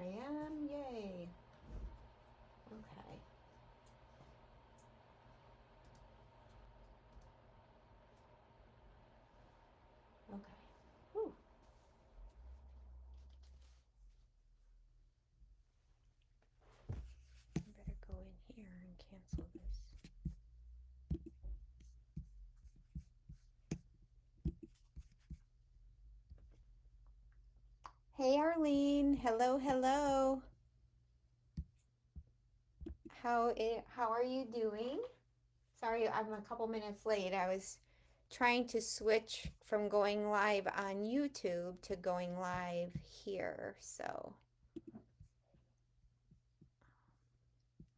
I am. Yay. Okay. Okay. Whew. I better go in here and cancel this. Hey, Arlene. Hello, hello. How are you doing? Sorry, I'm a couple minutes late. I was trying to switch from going live on YouTube to going live here. So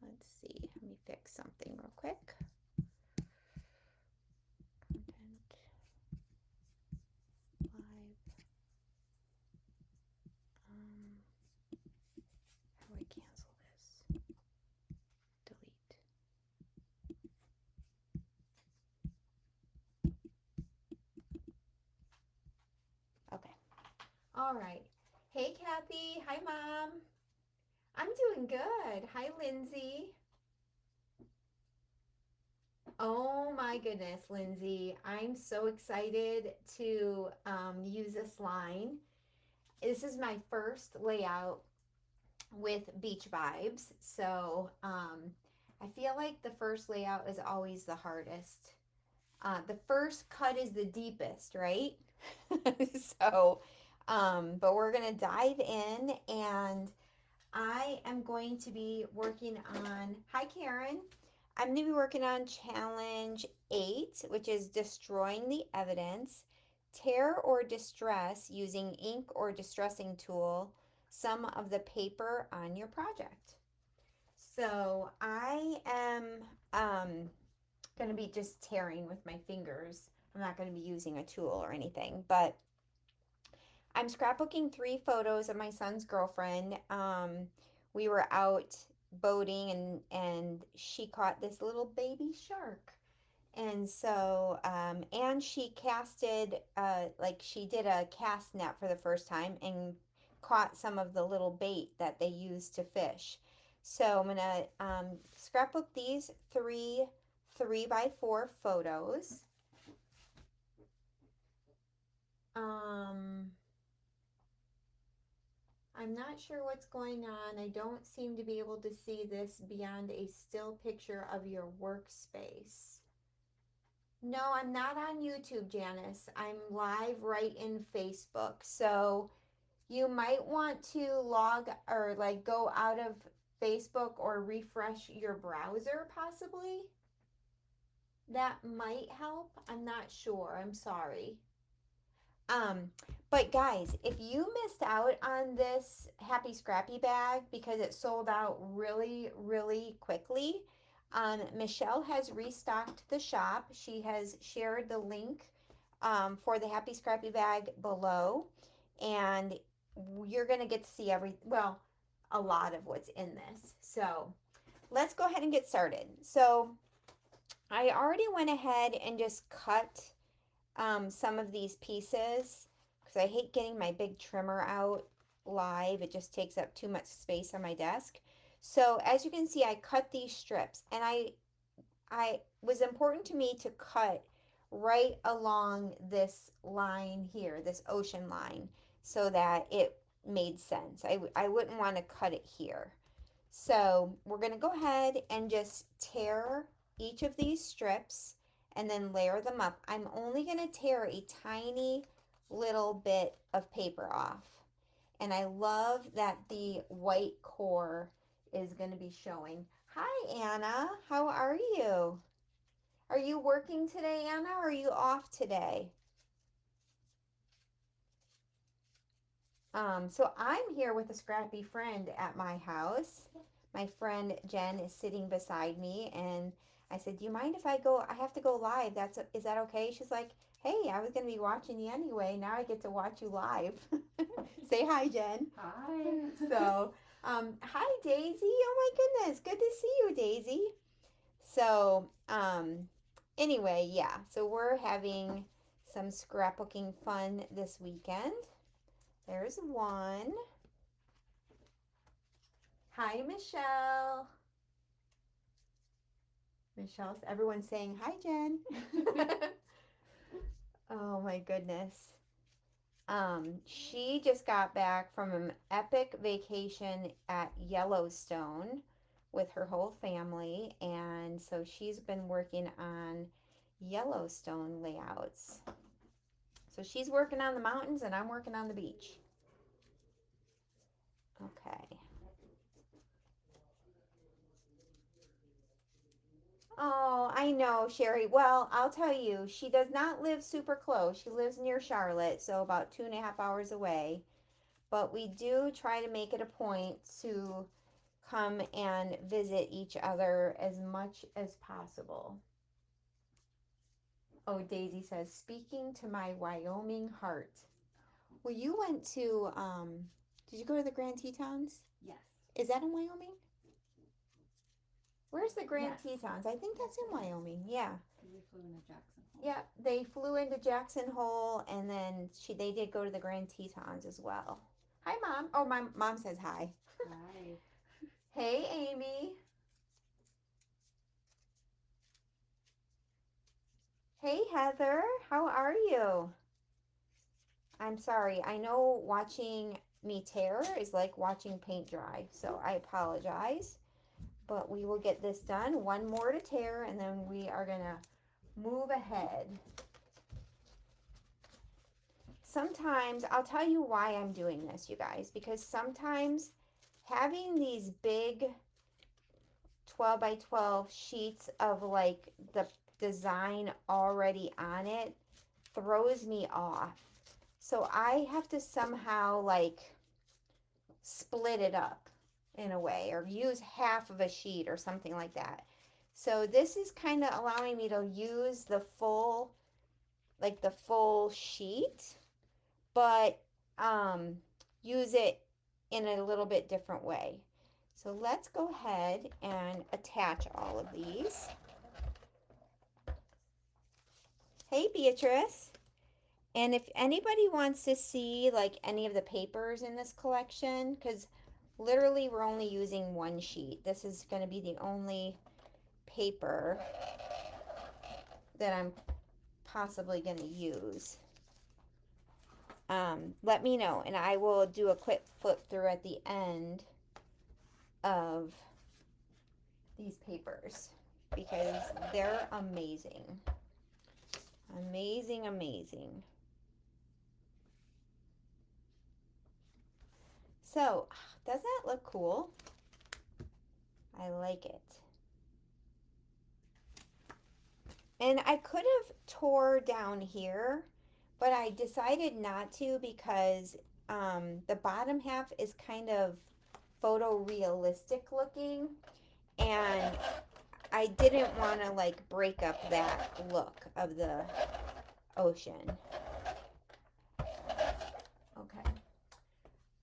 let's see. Let me fix something real quick. Content live. Um, how do I cancel this? Delete. Okay. All right. Hey, Kathy. Hi, Mom. I'm doing good. Hi, Lindsay. Oh my goodness, Lindsay. I'm so excited to use this line. This is my first layout with Beach Vibes. So I feel like the first layout is always the hardest. The first cut is the deepest, right? so, but we're going to dive in and I am going to be working on, hi Karen, I'm going to be working on challenge 8, which is destroying the evidence, tear or distress using ink or distressing tool, some of the paper on your project. So I am going to be just tearing with my fingers. I'm not going to be using a tool or anything, but I'm scrapbooking 3 photos of my son's girlfriend. We were out boating and she caught this little baby shark. And so, and she casted, like she did a cast net for the first time and caught some of the little bait that they use to fish. So I'm gonna scrapbook these 3 by 4 photos. Um, I'm not sure what's going on. I don't seem to be able to see this beyond a still picture of your workspace. No, I'm not on YouTube, Janice. I'm live right in Facebook. So you might want to log or like go out of Facebook or refresh your browser, possibly. That might help. I'm not sure. I'm sorry. Um, but guys, if you missed out on this Happy Scrappy bag because it sold out really, really quickly, Michelle has restocked the shop. She has shared the link for the Happy Scrappy bag below, and you're gonna get to see well, a lot of what's in this. So let's go ahead and get started. So I already went ahead and just cut some of these pieces because I hate getting my big trimmer out live. It just takes up too much space on my desk. So as you can see, I cut these strips and I was important to me to cut right along this line here, this ocean line, so that it made sense. I wouldn't want to cut it here. So we're going to go ahead and just tear each of these strips and then layer them up. I'm only going to tear a tiny little bit of paper off. And I love that the white core is going to be showing. Hi, Anna. How are you? Are you working today, Anna, or are you off today? So I'm here with a scrappy friend at my house. My friend Jen is sitting beside me, and I said, "Do you mind if I go? I have to go live. Is that okay?" She's like, "Hey, I was gonna be watching you anyway. Now I get to watch you live." Say hi, Jen. Hi. So, hi, Daisy. Oh my goodness, good to see you, Daisy. So, anyway, yeah. So we're having some scrapbooking fun this weekend. There's one. Hi, Michelle. Michelle's, everyone's saying, hi, Jen. Oh my goodness. She just got back from an epic vacation at Yellowstone with her whole family, and so she's been working on Yellowstone layouts. So she's working on the mountains and I'm working on the beach. Okay. Oh, I know, Sherry. Well, I'll tell you, she does not live super close. She lives near Charlotte, so about 2.5 hours away. But we do try to make it a point to come and visit each other as much as possible. Oh, Daisy says, speaking to my Wyoming heart. Well, you went to, did you go to the Grand Tetons? Yes. Is that in Wyoming? Where's the Grand Yes. Tetons? I think that's in Wyoming. Yeah. We flew into Jackson Hole. Yeah, they flew into Jackson Hole, and then they did go to the Grand Tetons as well. Hi, Mom. Oh, my mom says hi. Hi. Hey, Amy. Hey, Heather. How are you? I'm sorry. I know watching me tear is like watching paint dry, so I apologize. But we will get this done. One more to tear, and then we are going to move ahead. Sometimes, I'll tell you why I'm doing this, you guys, because sometimes having these big 12 by 12 sheets of like the design already on it throws me off. So I have to somehow like split it up in a way or use half of a sheet or something like that. So this is kind of allowing me to use the full sheet, but use it in a little bit different way. So let's go ahead and attach all of these. Hey, Beatrice. And if anybody wants to see like any of the papers in this collection, because literally we're only using one sheet. This is going to be the only paper that I'm possibly going to use. Let me know, and I will do a quick flip through at the end of these papers because they're amazing. Amazing, amazing. So, doesn't that look cool? I like it. And I could have tore down here, but I decided not to because the bottom half is kind of photorealistic looking, and I didn't want to like break up that look of the ocean. Okay.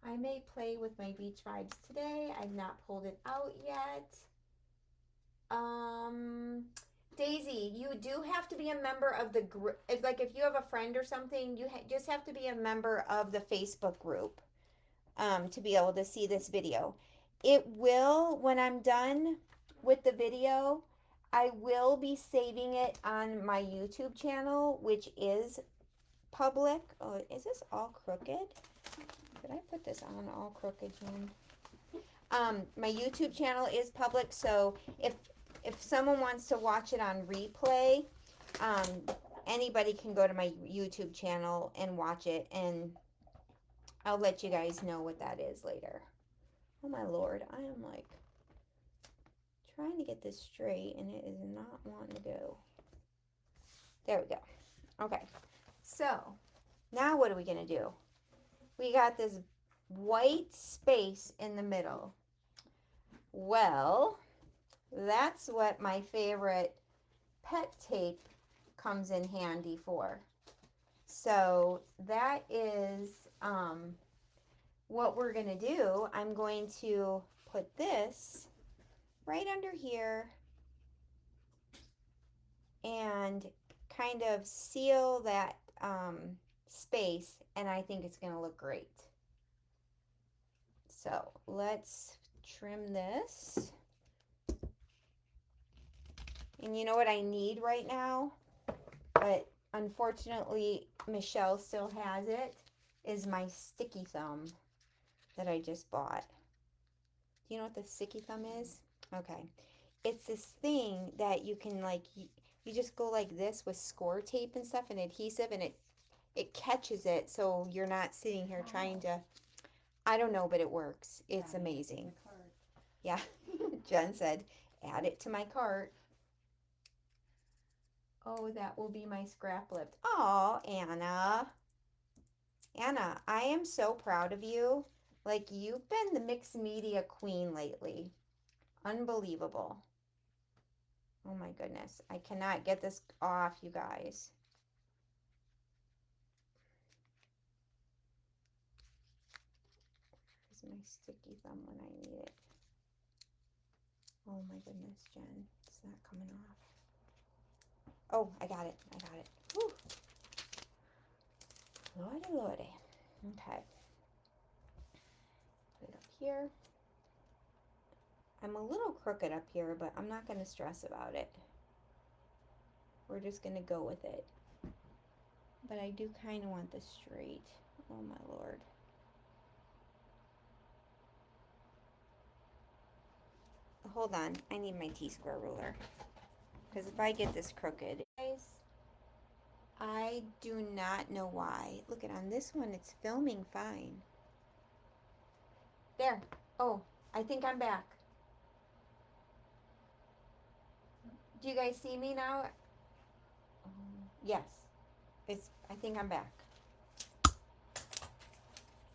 I may play with my beach vibes today. I've not pulled it out yet. Daisy, you do have to be a member of the group. Like if you have a friend or something, you just have to be a member of the Facebook group to be able to see this video. It will, when I'm done with the video, I will be saving it on my YouTube channel, which is public. Oh, is this all crooked? Did I put this on all crooked, Jen? My YouTube channel is public, so if someone wants to watch it on replay, anybody can go to my YouTube channel and watch it, and I'll let you guys know what that is later. Oh my Lord, I am like trying to get this straight, and it is not wanting to go. There we go. Okay, so now what are we gonna do? We got this white space in the middle. Well, that's what my favorite pet tape comes in handy for. So that is what we're going to do. I'm going to put this right under here and kind of seal that space, and I think it's going to look great. So let's trim this. And you know what I need right now? But unfortunately, Michelle still has it, is my sticky thumb that I just bought. Do you know what the sticky thumb is? Okay. It's this thing that you can like, you just go like this with score tape and stuff and adhesive, and it catches it so you're not sitting here trying to, I don't know, but it works. It's amazing. Yeah. Jen said, add it to my cart. Oh, that will be my scrap lip. Oh, Anna. Anna, I am so proud of you. Like, you've been the mixed media queen lately. Unbelievable. Oh my goodness. I cannot get this off, you guys. Where's my sticky thumb when I need it? Oh my goodness, Jen. It's not coming off. Oh, I got it. I got it. Whew. Lordy, lordy. Okay. Put it up here. I'm a little crooked up here, but I'm not going to stress about it. We're just going to go with it. But I do kind of want this straight. Oh my Lord. Hold on. I need my T-square ruler. Because if I get this crooked, guys, I do not know why. Look at on this one, it's filming fine. There. Oh, I think I'm back. Do you guys see me now? Yes. I think I'm back.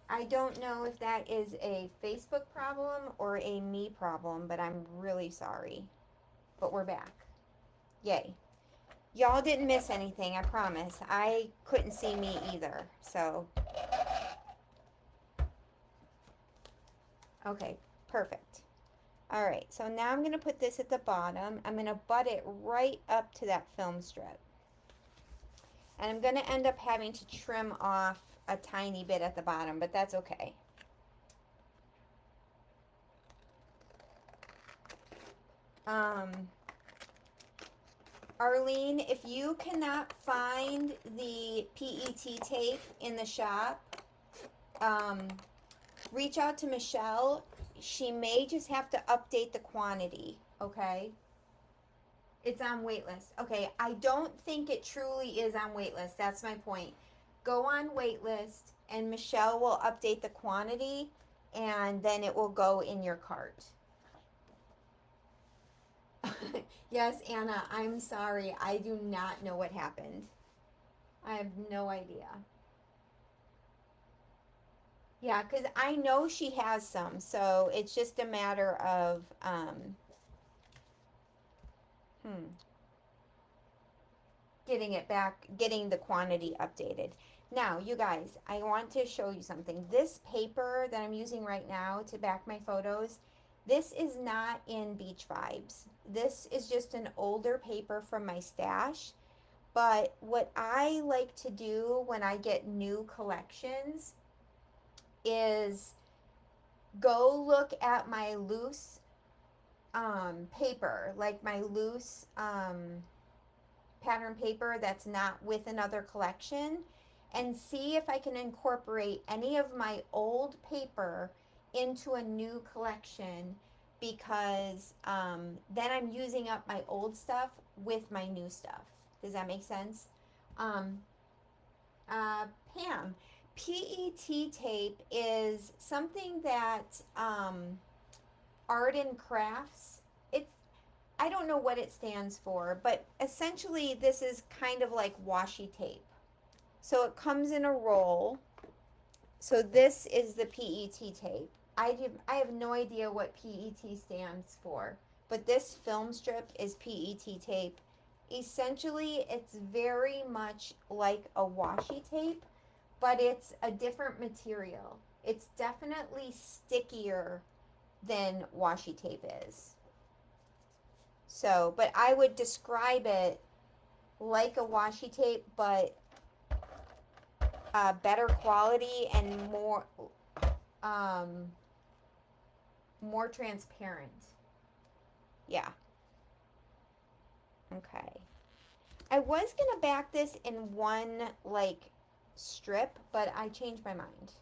I don't know if that is a Facebook problem or a me problem, but I'm really sorry. But we're back. Yay. Y'all didn't miss anything, I promise. I couldn't see me either, so. Okay, perfect. All right, so now I'm going to put this at the bottom. I'm going to butt it right up to that film strip. And I'm going to end up having to trim off a tiny bit at the bottom, but that's okay. Arlene, if you cannot find the PET tape in the shop, reach out to Michelle. She may just have to update the quantity, okay? It's on waitlist. Okay, I don't think it truly is on waitlist. That's my point. Go on waitlist, and Michelle will update the quantity, and then it will go in your cart. Yes, Anna, I'm sorry. I do not know what happened. I have no idea. Yeah, because I know she has some, so it's just a matter of, getting it back, getting the quantity updated. Now, you guys, I want to show you something. This paper that I'm using right now to back my photos, this is not in Beach Vibes. This is just an older paper from my stash. But what I like to do when I get new collections is go look at my loose paper, like my loose pattern paper that's not with another collection, and see if I can incorporate any of my old paper into a new collection, because then I'm using up my old stuff with my new stuff. Does that make sense? Pam, PET tape is something that Art and Crafts, I don't know what it stands for, but essentially this is kind of like washi tape. So it comes in a roll. So this is the PET tape. I have no idea what PET stands for, but this film strip is PET tape. Essentially, it's very much like a washi tape, but it's a different material. It's definitely stickier than washi tape is. So, but I would describe it like a washi tape, but better quality and more, more transparent. Yeah. Okay. I was going to back this in one, like, strip, but I changed my mind.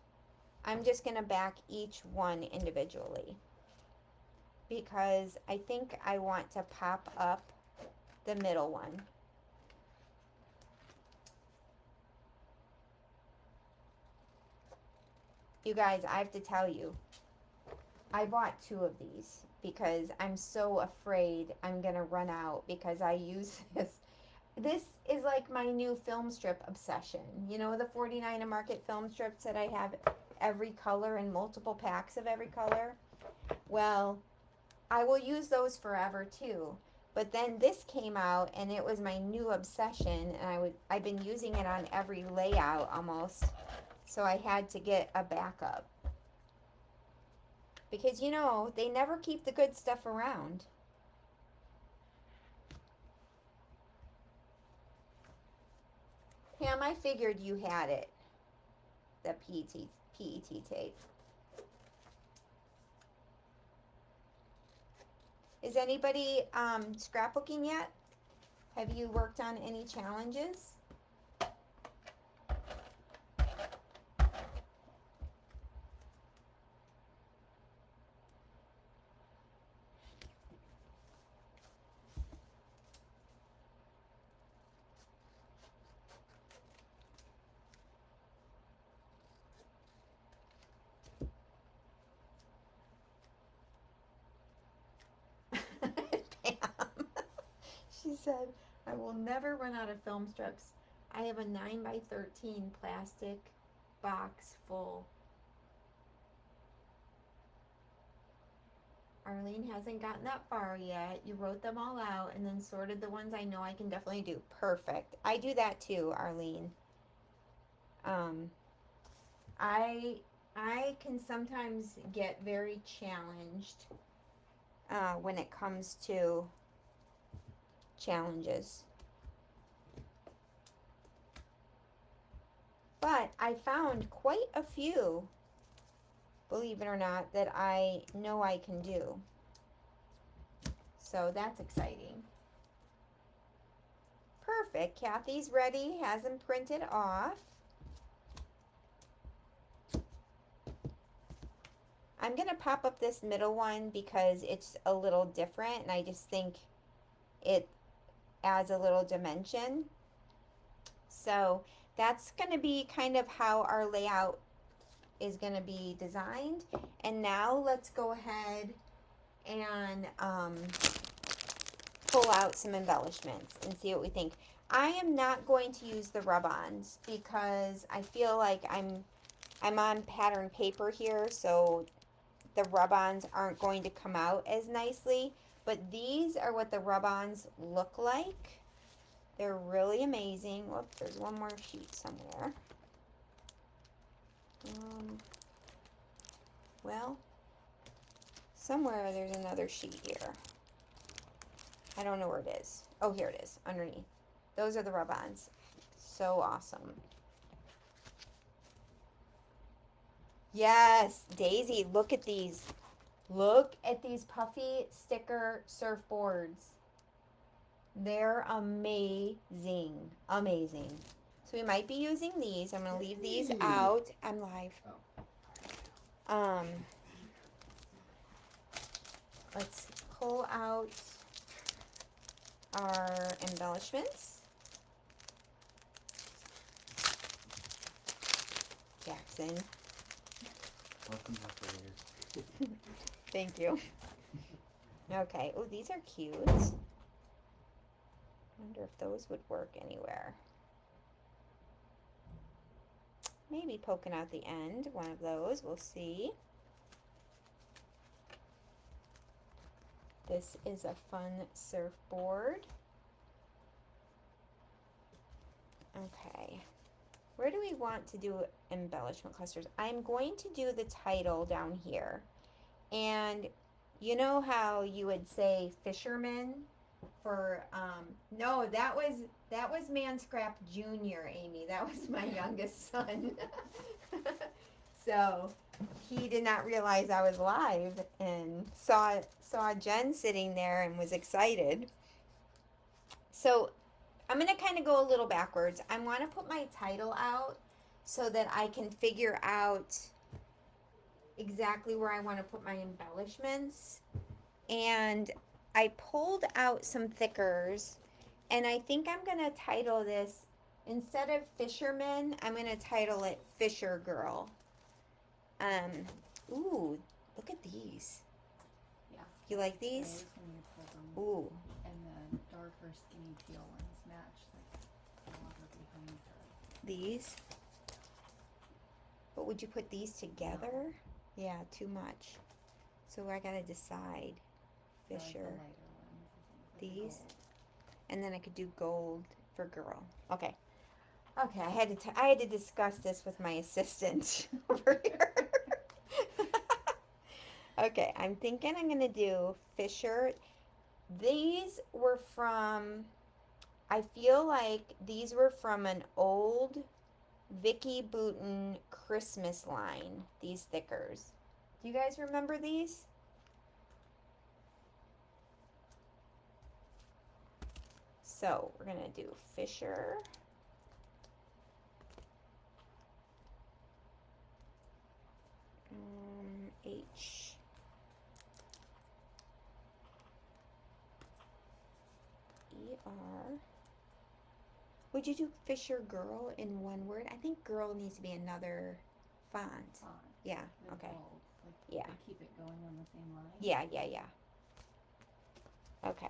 I'm just going to back each one individually because I think I want to pop up the middle one. You guys, I have to tell you, I bought 2 of these because I'm so afraid I'm going to run out because I use this. This is like my new film strip obsession. You know, the 49 a market film strips that I have every color and multiple packs of every color? Well, I will use those forever too. But then this came out and it was my new obsession, and I've been using it on every layout almost. So I had to get a backup. Because you know, they never keep the good stuff around. Pam, I figured you had it. The PET tape. Is anybody scrapbooking yet? Have you worked on any challenges? Pam. She said, I will never run out of film strips. I have a 9x13 plastic box full. Arlene hasn't gotten that far yet. You wrote them all out and then sorted the ones I know I can definitely do. Perfect. I do that too, Arlene. I can sometimes get very challenged when it comes to challenges. But I found quite a few, believe it or not, that I know I can do. So that's exciting. Perfect. Kathy's ready. Has them printed off. I'm going to pop up this middle one because it's a little different, and I just think it adds a little dimension. So that's going to be kind of how our layout is going to be designed. And now let's go ahead and pull out some embellishments and see what we think. I am not going to use the rub-ons because I feel like I'm on pattern paper here, so the rub-ons aren't going to come out as nicely. But these are what the rub-ons look like. They're really amazing. Whoops, there's one more sheet somewhere. Well, somewhere there's another sheet here. I don't know where it is. Oh, here it is, underneath. Those are the rub-ons. So awesome. Yes, Daisy, look at these. Look at these puffy sticker surfboards. They're amazing. Amazing. So we might be using these. I'm going to leave these out. I'm live. Let's pull out our embellishments. Jackson. Welcome back later. Thank you. Okay. Oh, these are cute. Wonder if those would work anywhere. Maybe poking out the end, one of those. We'll see. This is a fun surfboard. Okay. Where do we want to do embellishment clusters? I'm going to do the title down here. And you know how you would say fisherman for no, that was Manscrap Junior, Amy. That was my youngest son. So he did not realize I was live and saw Jen sitting there and was excited. So I'm going to kind of go a little backwards. I want to put my title out so that I can figure out exactly where I want to put my embellishments. And I pulled out some thickers, and I think I'm going to title this, instead of Fisherman, I'm going to title it Fisher Girl. Ooh, look at these. Yeah. You like Yeah, these? this one you pulled them. Ooh. And the darker skinny teal ones match like the water behind her. These? But would you put these together? No. Yeah, too much. So I gotta decide. I like the Fisher. lighter ones, I think, like These. gold. And then I could do gold for girl. Okay. Okay, I had to discuss this with my assistant over here. Okay, I'm thinking I'm gonna do Fisher. These were from, I feel like these were from an old Vicky Bouton Christmas line, these stickers. Do you guys remember these? So we're gonna do Fisher. H. E-R. Would you do Fisher Girl in one word? I think girl needs to be another font. Font Yeah, with okay. gold. Like, Yeah. they keep it going on the same line. Yeah. Okay.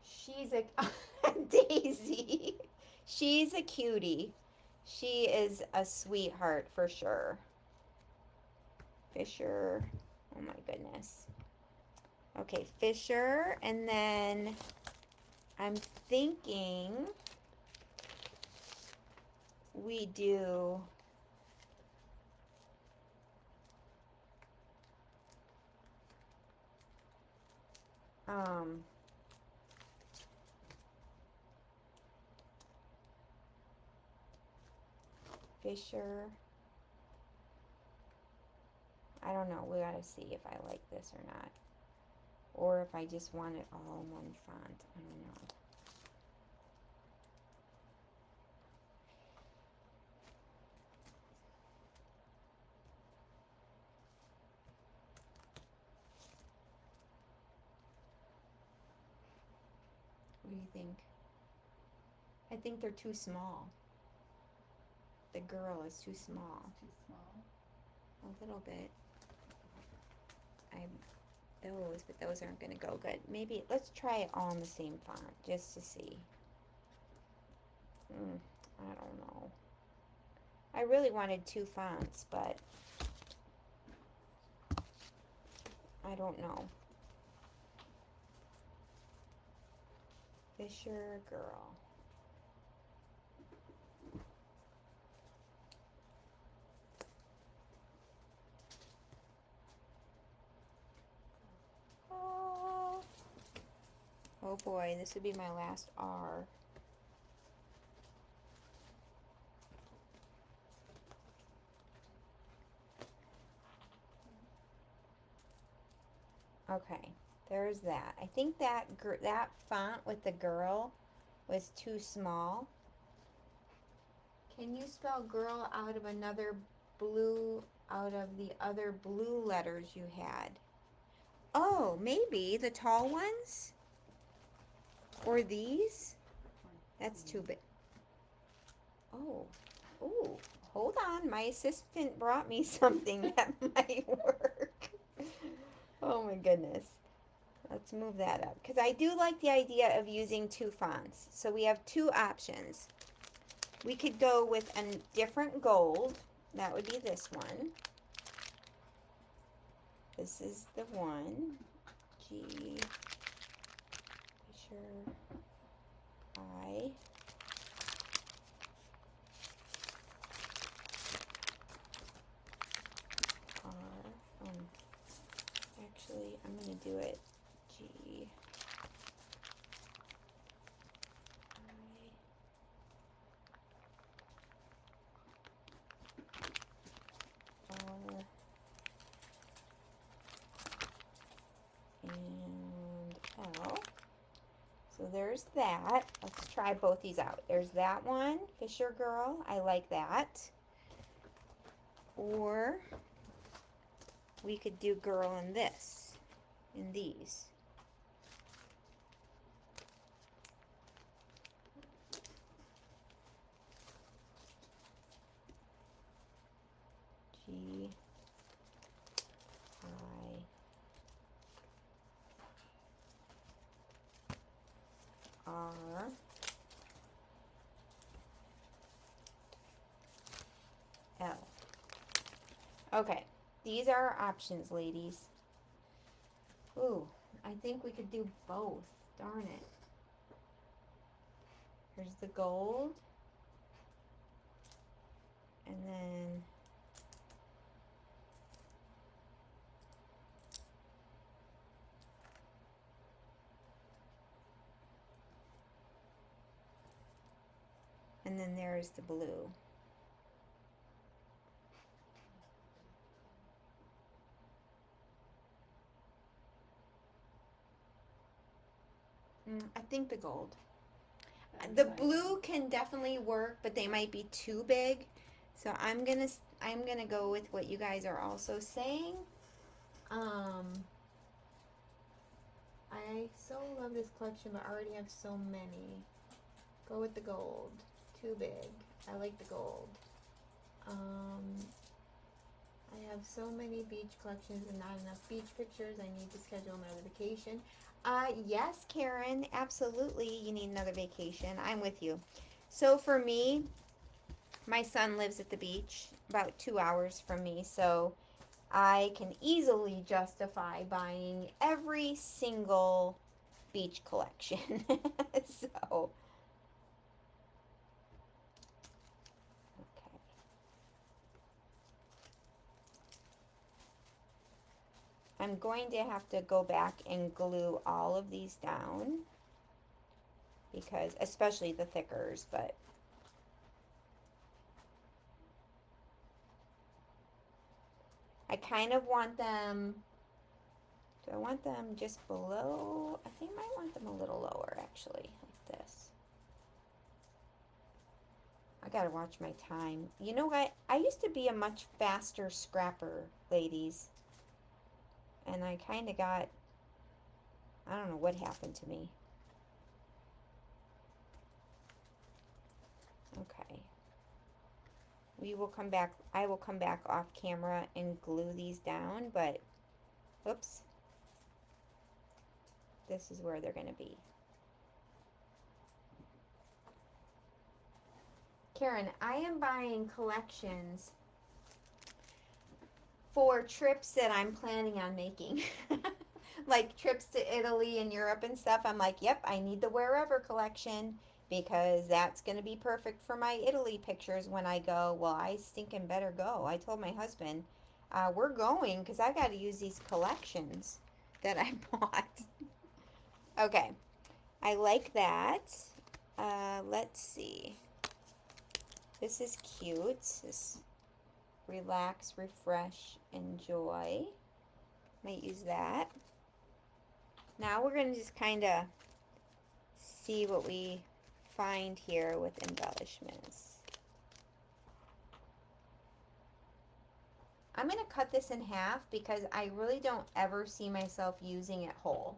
She's a Daisy. She's a cutie. She is a sweetheart for sure. Fisher. Oh my goodness. Okay, Fisher, and then I'm thinking we do Fisher. I don't know. We gotta see if I like this or not. Or if I just want it all in one font. I don't know. What do you think? I think they're too small. The girl is too small. It's too small. A little bit. But those aren't going to go good. Maybe let's try it all in the same font just to see. I don't know. I really wanted two fonts, but I don't know. Fisher Girl. Oh boy, this would be my last R. Okay, there's that. I think that that font with the girl was too small. Can you spell girl out of another blue, out of the other blue letters you had? Oh, maybe the tall ones? Or these? That's too big. Oh, hold on. My assistant brought me something that might work. Oh my goodness. Let's move that up. Because I do like the idea of using two fonts. So we have two options. We could go with a different gold. That would be this one. This is the one. G. Fisher. I. R. Actually, I'm going to do it G. I. So there's that. Let's try both these out. There's that one, Fisher Girl. I like that. Or we could do girl in this, in these. G I R L. Okay, these are our options, ladies. Ooh, I think we could do both. Darn it. Here's the gold. And then there's the blue. I think the gold. The blue can definitely work, but they might be too big. So I'm gonna go with what you guys are also saying. I so love this collection, but I already have so many. Go with the gold. Too big. I like the gold. I have so many beach collections and not enough beach pictures. I need to schedule another vacation. Yes, Karen, absolutely. You need another vacation. I'm with you. So for me, my son lives at the beach about 2 hours from me, so I can easily justify buying every single beach collection. So, okay. I'm going to have to go back and glue all of these down because, especially the thickers, but I kind of want them, do I want them just below? I think I might want them a little lower actually, like this. I gotta watch my time. You know what? I used to be a much faster scrapper, ladies. And I kind of got, I don't know what happened to me. Okay. We will come back, I will come back off camera and glue these down, but, oops. This is where they're going to be. Karen, I am buying collections for trips that I'm planning on making. Like trips to Italy and Europe and stuff. I'm like, yep, I need the wherever collection because that's going to be perfect for my Italy pictures when I go. Well, I stinking better go. I told my husband, we're going because I got to use these collections that I bought. Okay, I like that. Let's see. This is cute. This relax, refresh, enjoy. Might use that. Now we're going to just kind of see what we find here with embellishments. I'm going to cut this in half because I really don't ever see myself using it whole.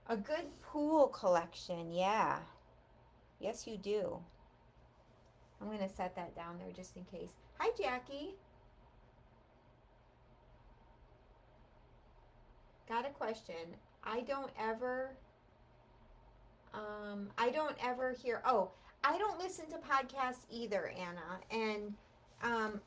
A good pool collection, yeah. Yes, you do. I'm going to set that down there just in case. Hi, Jackie. Got a question. I don't ever hear, I don't listen to podcasts either, Anna. And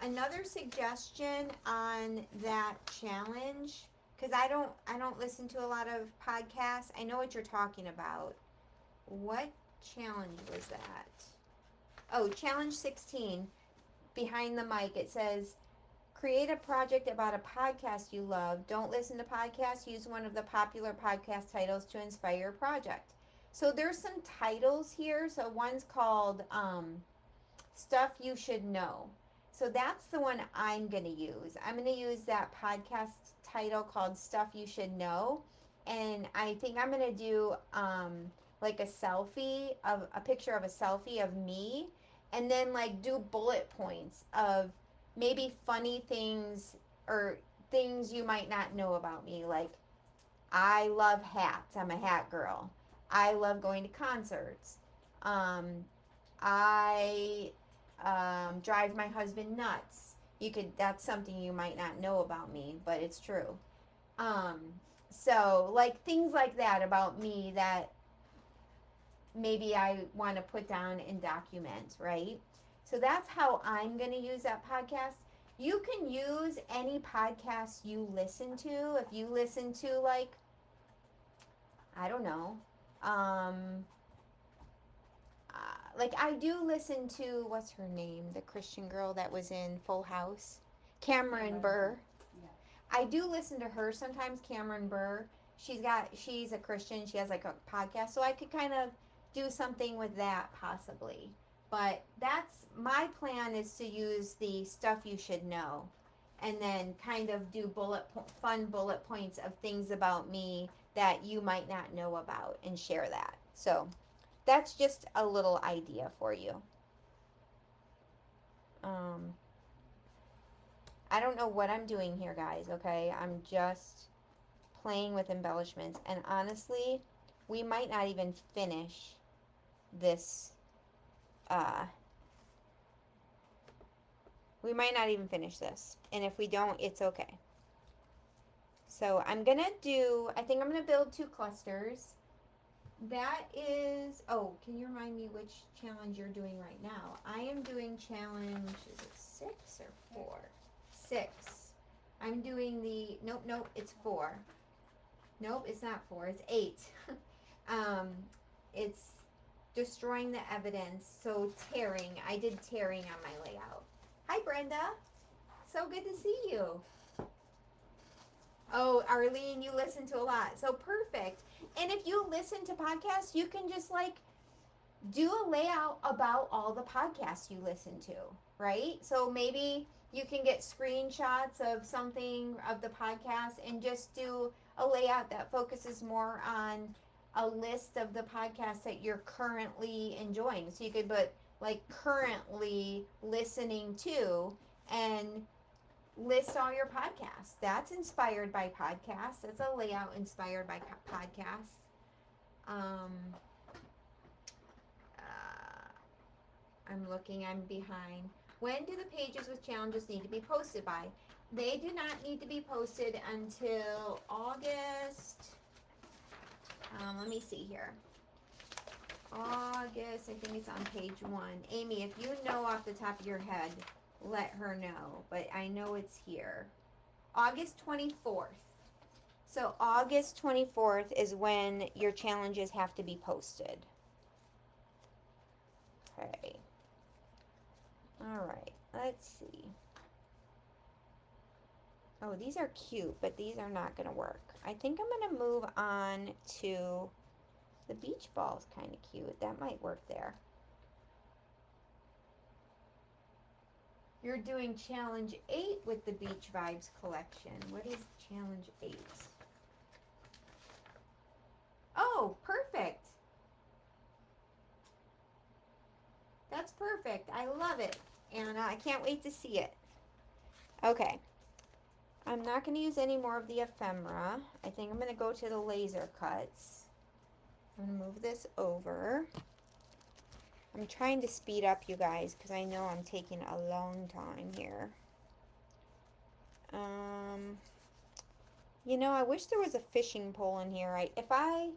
another suggestion on that challenge, because I don't listen to a lot of podcasts. I know what you're talking about. What challenge was that? Oh, challenge 16. Behind the mic, it says, create a project about a podcast you love. Don't listen to podcasts. Use one of the popular podcast titles to inspire your project. So there's some titles here. So one's called Stuff You Should Know. So that's the one I'm going to use. I'm going to use that podcast title called Stuff You Should Know. and I think I'm gonna do like a picture of a selfie of me, and then like do bullet points of maybe funny things or things you might not know about me. Like, I love hats. I'm a hat girl. I love going to concerts. Um, I drive my husband nuts. That's something you might not know about me, but it's true. Um, so like things like that about me that maybe I want to put down and document, right? So that's how I'm going to use that podcast. You can use any podcast you listen to. If you listen to, like, I don't know, um, like I do listen to, what's her name, the Christian girl that was in Full House, Cameron Burr. Yeah. I do listen to her sometimes, Cameron Burr. She's a Christian. She has like a podcast, so I could kind of do something with that possibly. But that's my plan, is to use the stuff you should know, and then kind of do fun bullet points of things about me that you might not know about, and share that. So that's just a little idea for you. Um, I don't know what I'm doing here, guys. Okay, I'm just playing with embellishments, and honestly, we might not even finish this. Uh, we might not even finish this, and if we don't, it's okay. So I'm gonna do. I think I'm gonna build 2 clusters. That is. Oh, can you remind me which challenge you're doing right now? I am doing challenge. Is it 6 or 4? 6. I'm doing the. Nope. It's 4. Nope, it's not 4. It's 8. um, it's destroying the evidence. So tearing. I did tearing on my layout. Hi, Brenda. So good to see you. Oh, Arlene, you listen to a lot. So perfect. And if you listen to podcasts, you can just like do a layout about all the podcasts you listen to, right? So maybe you can get screenshots of something of the podcast and just do a layout that focuses more on a list of the podcasts that you're currently enjoying. So you could put like currently listening to, and list all your podcasts. That's inspired by podcasts. That's a layout inspired by podcasts. Um, I'm looking, I'm behind. When do the pages with challenges need to be posted by? They do not need to be posted until August. Let me see here. August, I think it's on page 1. Amy, if you know off the top of your head, let her know. But I know it's here. August 24th. So August 24th is when your challenges have to be posted. Okay. All right, let's see. Oh, these are cute, but these are not going to work. I think I'm going to move on to the beach ball's kind of cute. That might work there. You're doing challenge 8 with the Beach Vibes collection. What is challenge 8? Oh, perfect. That's perfect. I love it. And I can't wait to see it. Okay. I'm not going to use any more of the ephemera. I think I'm going to go to the laser cuts. I'm going to move this over. I'm trying to speed up, you guys, because I know I'm taking a long time here. You know, I wish there was a fishing pole in here. If I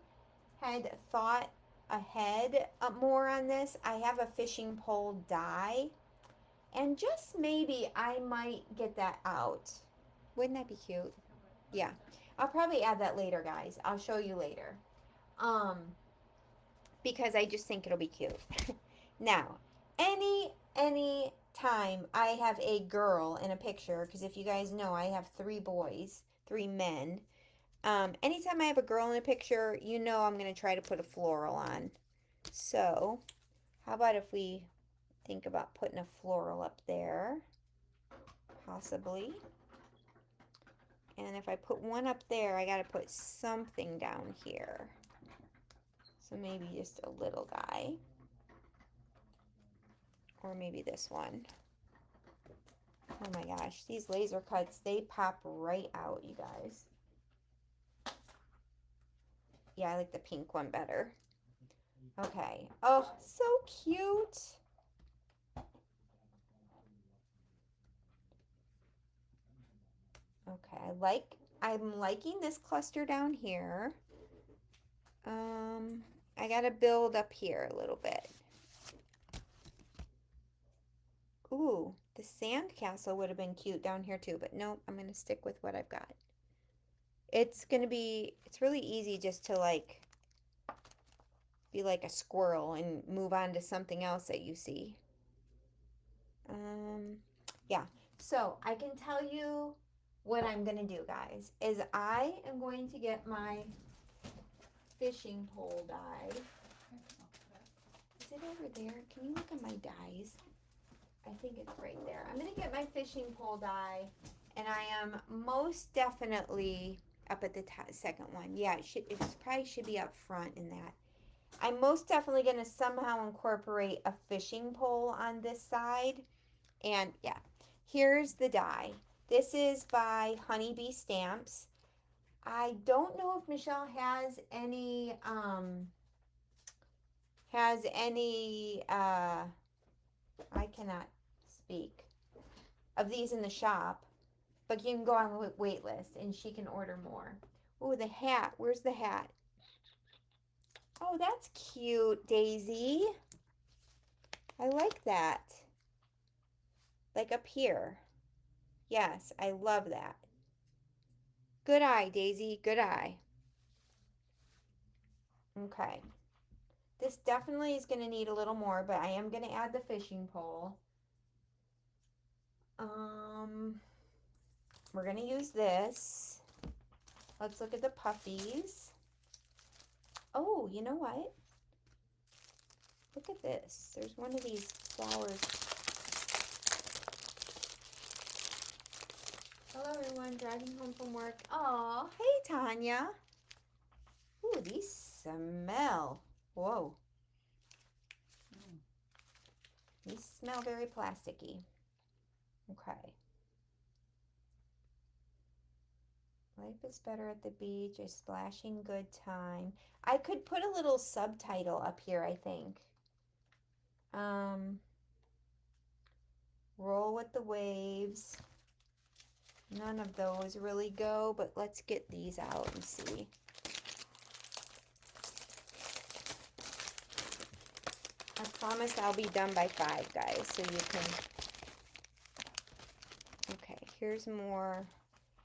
had thought ahead more on this, I have a fishing pole die. And just maybe I might get that out. Wouldn't that be cute? Yeah. I'll probably add that later, guys. I'll show you later. Because I just think it'll be cute. Now, any time I have a girl in a picture, because if you guys know, I have 3 boys, 3 men. Anytime I have a girl in a picture, you know I'm going to try to put a floral on. So, how about if we think about putting a floral up there? Possibly. And if I put one up there, I got to put something down here. So maybe just a little guy. Or maybe this one. Oh my gosh, these laser cuts, they pop right out, you guys. Yeah, I like the pink one better. Okay. Oh, so cute. Okay, I'm liking this cluster down here. I gotta build up here a little bit. Ooh, the sand castle would have been cute down here too, but nope, I'm gonna stick with what I've got. It's really easy just to like be like a squirrel and move on to something else that you see. Yeah, so I can tell you what I'm gonna do, guys, is I am going to get my fishing pole die. Is it over there? Can you look at my dies? I think it's right there. I'm gonna get my fishing pole die, and I am most definitely up at the second one. Yeah, it probably should be up front in that. I'm most definitely gonna somehow incorporate a fishing pole on this side. And yeah, here's the die. This is by Honeybee Stamps. I don't know if Michelle has any I cannot speak of these in the shop, but you can go on the wait list and she can order more. Oh, the hat. Where's the hat? Oh, that's cute, Daisy. I like that. Like up here. Yes, I love that. Good eye, Daisy. Good eye. Okay. This definitely is going to need a little more, but I am going to add the fishing pole. We're going to use this. Let's look at the puffies. Oh, you know what? Look at this. There's one of these flowers. Hello, everyone. Driving home from work. Oh, hey, Tanya. Ooh, these smell. Whoa. These smell very plasticky. Okay. Life is better at the beach, a splashing good time. I could put a little subtitle up here, I think. Roll with the waves. None of those really go, but let's get these out and see. I promise I'll be done by 5, guys, so you can... Okay, here's more.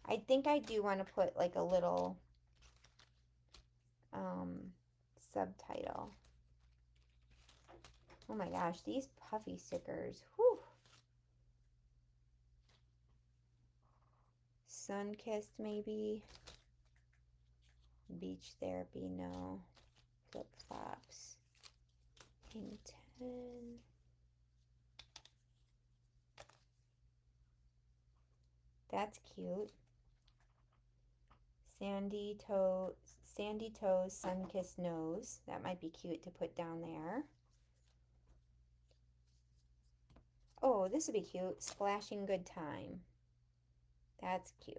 I think I do want to put like a little subtitle. Oh my gosh, these puffy stickers. Whew. Sun-kissed maybe. Beach therapy, no. Flip-flops. Pington. That's cute. Sandy toes, sun-kissed nose. That might be cute to put down there. Oh, this would be cute. Splashing good time. That's cute.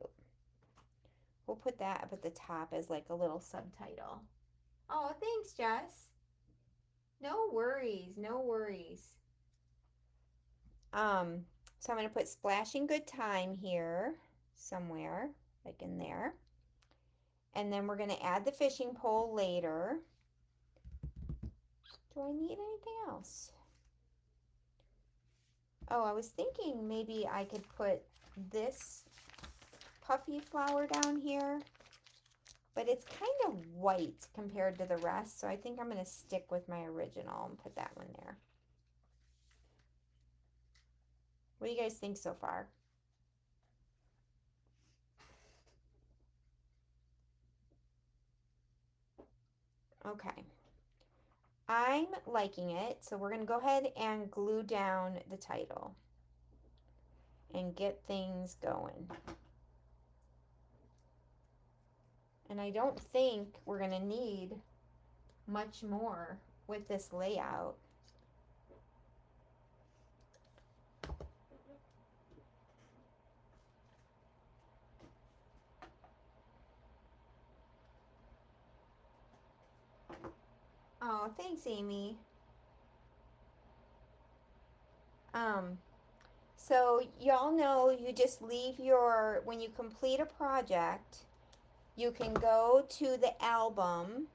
We'll put that up at the top as like a little subtitle. Oh, thanks, Jess. No worries, no worries. So I'm going to put splashing good time here somewhere, like in there. And then we're going to add the fishing pole later. Do I need anything else? Oh, I was thinking maybe I could put this puffy flower down here, but it's kind of white compared to the rest, so I think I'm going to stick with my original and put that one there. What do you guys think so far? Okay. I'm liking it, so we're going to go ahead and glue down the title and get things going. And I don't think we're going to need much more with this layout. Oh, thanks, Amy. So y'all know you just leave your, when you complete a project, you can go to the album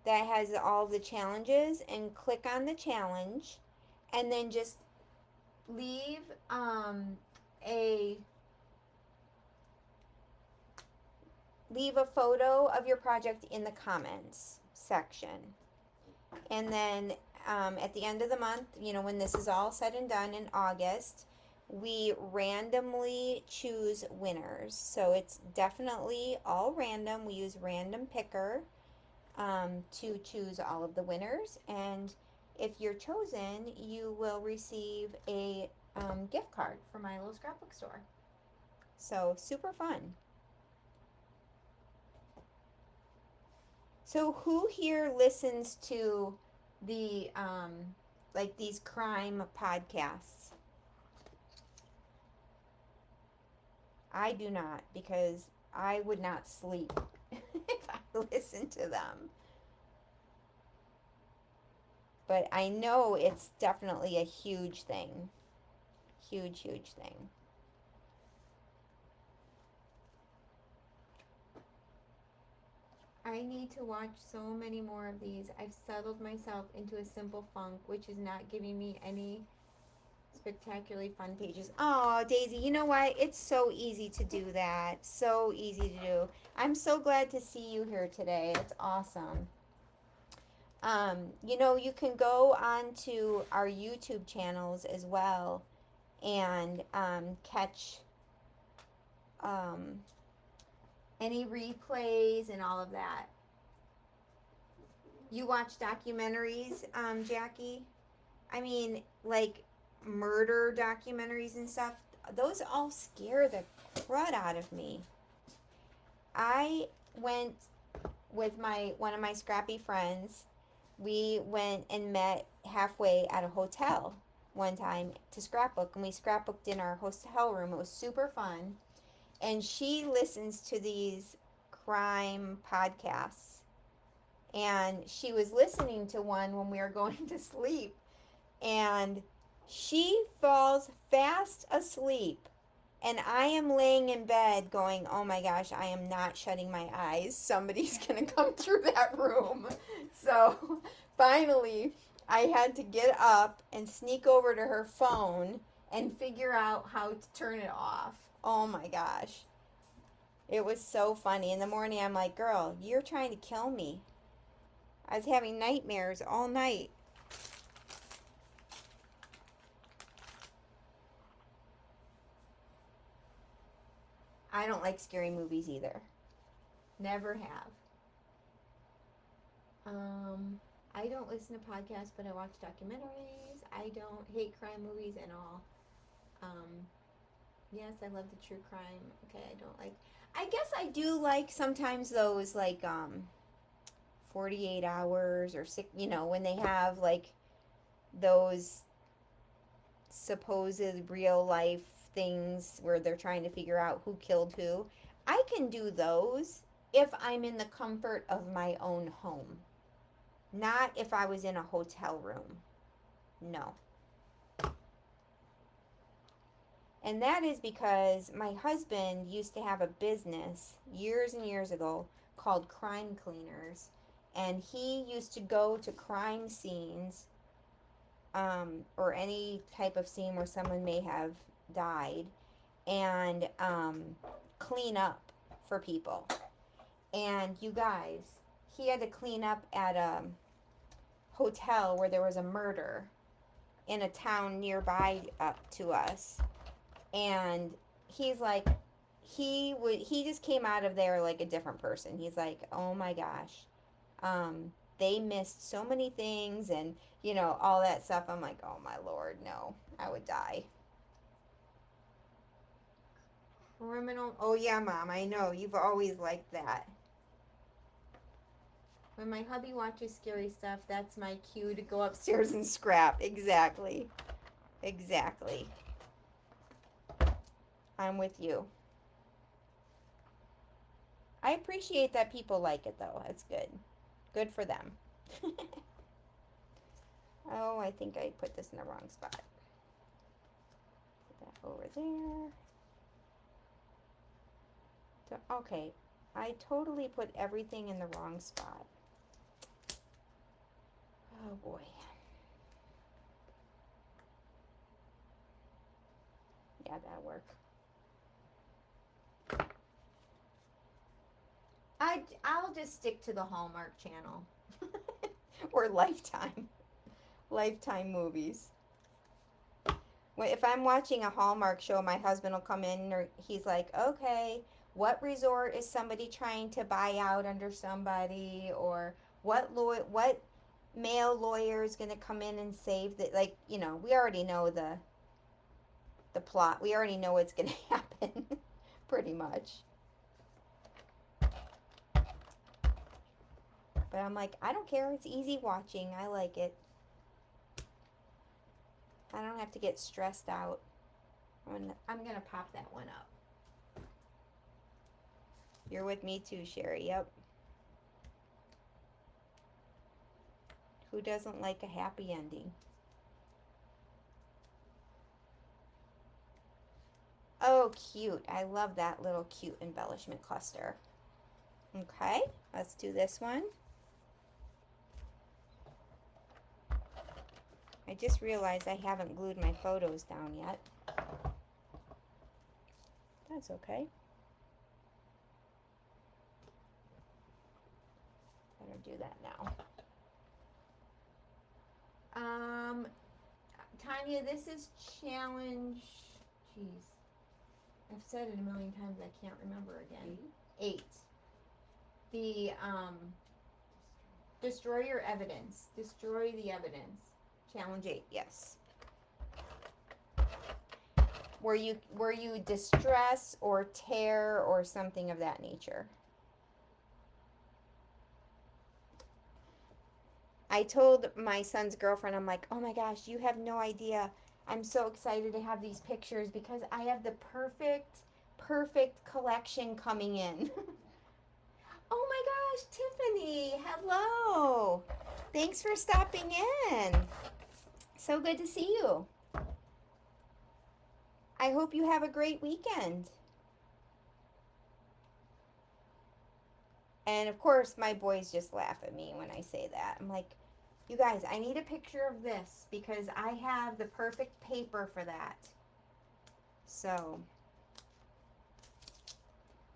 that has all the challenges and click on the challenge and then just leave a leave a photo of your project in the comments section. And then at the end of the month, when this is all said and done in August, we randomly choose winners. So it's definitely all random. We use random picker to choose all of the winners. And if you're chosen, you will receive a gift card from my little scrapbook store. So super fun. So who here listens to the like these crime podcasts? I do not, because I would not sleep if I listened to them. But I know it's definitely a huge thing. Huge, huge thing. I need to watch so many more of these. I've settled myself into a simple funk, which is not giving me any spectacularly fun pages. Oh, Daisy, you know what? It's so easy to do that. So easy to do. I'm so glad to see you here today. It's awesome. You can go on to our YouTube channels as well and catch any replays and all of that. You watch documentaries, Jackie? I mean, like murder documentaries and stuff. Those all scare the crud out of me. I went with one of my scrappy friends. We went and met halfway at a hotel one time to scrapbook, and we scrapbooked in our hotel room. It was super fun. And she listens to these crime podcasts. And she was listening to one when we were going to sleep. And she falls fast asleep. And I am laying in bed going, oh my gosh, I am not shutting my eyes. Somebody's going to come through that room. So finally, I had to get up and sneak over to her phone and figure out how to turn it off. Oh my gosh. It was so funny. In the morning, I'm like, girl, you're trying to kill me. I was having nightmares all night. I don't like scary movies either. Never have. I don't listen to podcasts, but I watch documentaries. I don't hate crime movies at all. Yes, I love the true crime. Okay, I don't like. I guess I do like sometimes those like 48 hours or six. When they have like those supposed real life things where they're trying to figure out who killed who. I can do those if I'm in the comfort of my own home. Not if I was in a hotel room. No. And that is because my husband used to have a business years and years ago called Crime Cleaners. And he used to go to crime scenes or any type of scene where someone may have died and clean up for people. And you guys, he had to clean up at a hotel where there was a murder in a town nearby to us. And he's like, he just came out of there like a different person. He's like, oh my gosh, they missed so many things and all that stuff. I'm like, oh my Lord, no, I would die. Criminal. Oh yeah, Mom, I know you've always liked that. When my hubby watches scary stuff, that's my cue to go upstairs and scrap. Exactly. Exactly. I'm with you. I appreciate that people like it, though. It's good. Good for them. Oh, I think I put this in the wrong spot. Put that over there. So, okay. I totally put everything in the wrong spot. Oh, boy. Yeah, that'll work. I'll just stick to the Hallmark Channel. Or Lifetime. Lifetime movies. If I'm watching a Hallmark show, my husband will come in, or he's like, okay, what resort is somebody trying to buy out under somebody, or what male lawyer is going to come in and save the, like, you know, we already know the plot. We already know what's going to happen, pretty much. But I'm like, I don't care. It's easy watching. I like it. I don't have to get stressed out. I'm going to pop that one up. You're with me too, Sherry. Yep. Who doesn't like a happy ending? Oh, cute. I love that little cute embellishment cluster. Okay, let's do this one. I just realized I haven't glued my photos down yet. That's okay. Better do that now. Tanya, this is challenge. Jeez. I've said it a million times, I can't remember again. 8. The, destroy your evidence. Destroy the evidence. Challenge 8, yes. Where you distress or tear or something of that nature. I told my son's girlfriend, I'm like, oh my gosh, you have no idea. I'm so excited to have these pictures because I have the perfect collection coming in. Oh my gosh, Tiffany, hello. Thanks for stopping in. So good to see you. I hope you have a great weekend. And of course, my boys just laugh at me when I say that. I'm like, you guys, I need a picture of this because I have the perfect paper for that. So,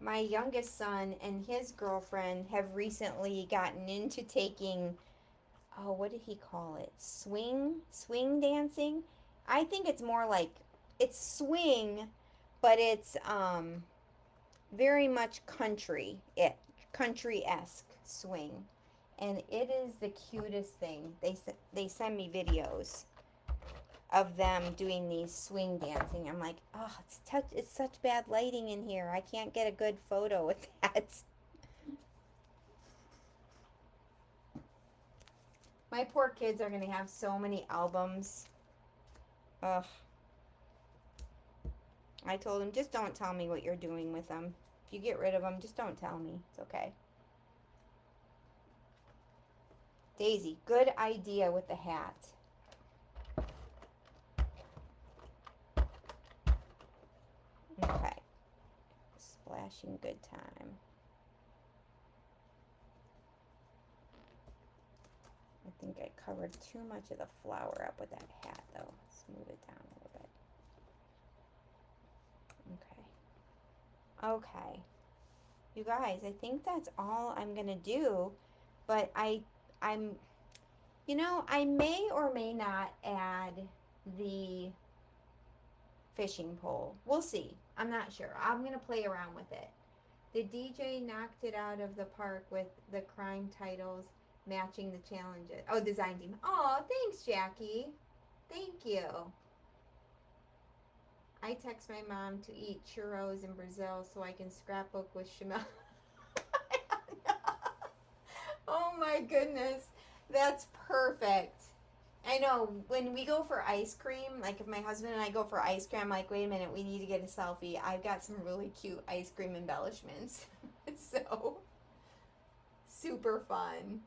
my youngest son and his girlfriend have recently gotten into taking, oh, what did he call it? Swing dancing? I think it's more like, it's swing, but it's very much country-esque swing. And it is the cutest thing. They send me videos of them doing these swing dancing. I'm like, oh, it's such bad lighting in here. I can't get a good photo with that. My poor kids are going to have so many albums. Ugh. I told them, just don't tell me what you're doing with them. If you get rid of them, just don't tell me. It's okay. Daisy, good idea with the hat. Okay. Splashing good time. I think I covered too much of the flower up with that hat, though. Let's move it down a little bit. Okay. Okay. You guys, I think that's all I'm going to do. But I'm, you know, I may or may not add the fishing pole. We'll see. I'm not sure. I'm going to play around with it. The DJ knocked it out of the park with the crime titles matching the challenges. Oh, design team. Oh, thanks, Jackie. Thank you. I text my mom to eat churros in Brazil so I can scrapbook with Shamel. Oh my my goodness. That's perfect. I know when we go for ice cream, like if my husband and I go for ice cream, I'm like, wait a minute, we need to get a selfie. I've got some really cute ice cream embellishments. So super fun.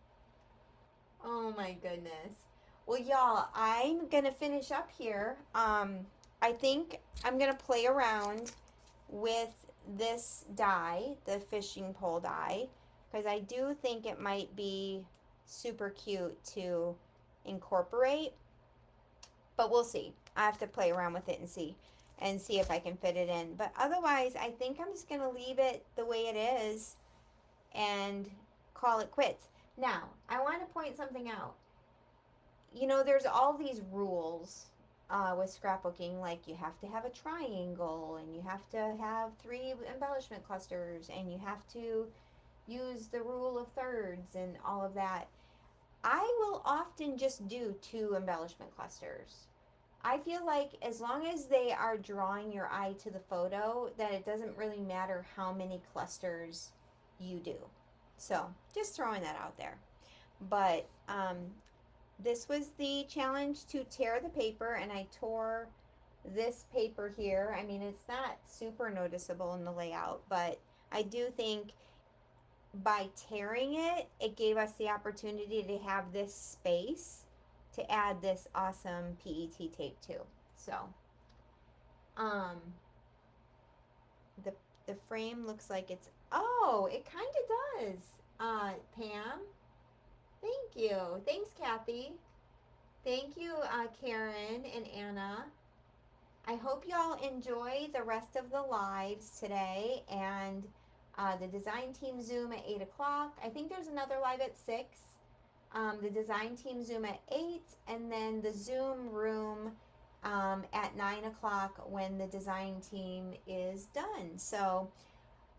Oh my goodness. Well, y'all, I'm gonna finish up here. I think I'm gonna play around with this die, the fishing pole die, because I do think it might be super cute to incorporate. But we'll see. I have to play around with it and see if I can fit it in. But otherwise, I think I'm just gonna leave it the way it is and call it quits. Now, I want to point something out. You know, there's all these rules with scrapbooking, like you have to have a triangle, and you have to have 3 embellishment clusters, and you have to use the rule of thirds and all of that. I will often just do 2 embellishment clusters. I feel like as long as they are drawing your eye to the photo, that it doesn't really matter how many clusters you do. So just throwing that out there. But this was the challenge to tear the paper, and I tore this paper here. I mean, it's not super noticeable in the layout, but I do think by tearing it, it gave us the opportunity to have this space to add this awesome PET tape to. So, the frame looks like it's, oh, it kind of does. Pam, thank you. Thanks, Kathy. Thank you, Karen and Anna. I hope y'all enjoy the rest of the lives today, and the design team Zoom at 8 o'clock. I think there's another live at 6. The design team Zoom at 8, and then the Zoom room at 9 o'clock when the design team is done. So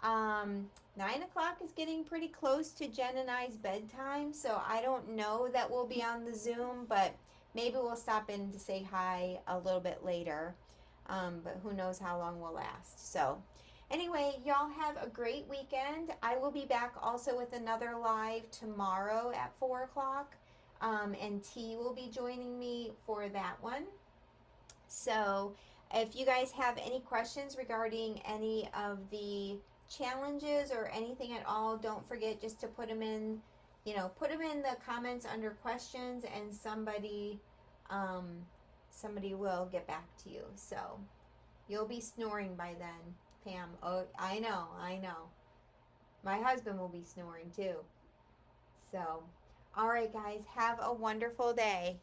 9 o'clock is getting pretty close to Jen and I's bedtime, so I don't know that we'll be on the Zoom, but maybe we'll stop in to say hi a little bit later. But who knows how long we'll last. So anyway, y'all have a great weekend. I will be back also with another live tomorrow at 4 o'clock. And T will be joining me for that one. So if you guys have any questions regarding any of the challenges or anything at all, don't forget just to put them in, put them in the comments under questions, and somebody will get back to you. So you'll be snoring by then, Pam. Oh, I know. My husband will be snoring too. So, all right, guys, have a wonderful day.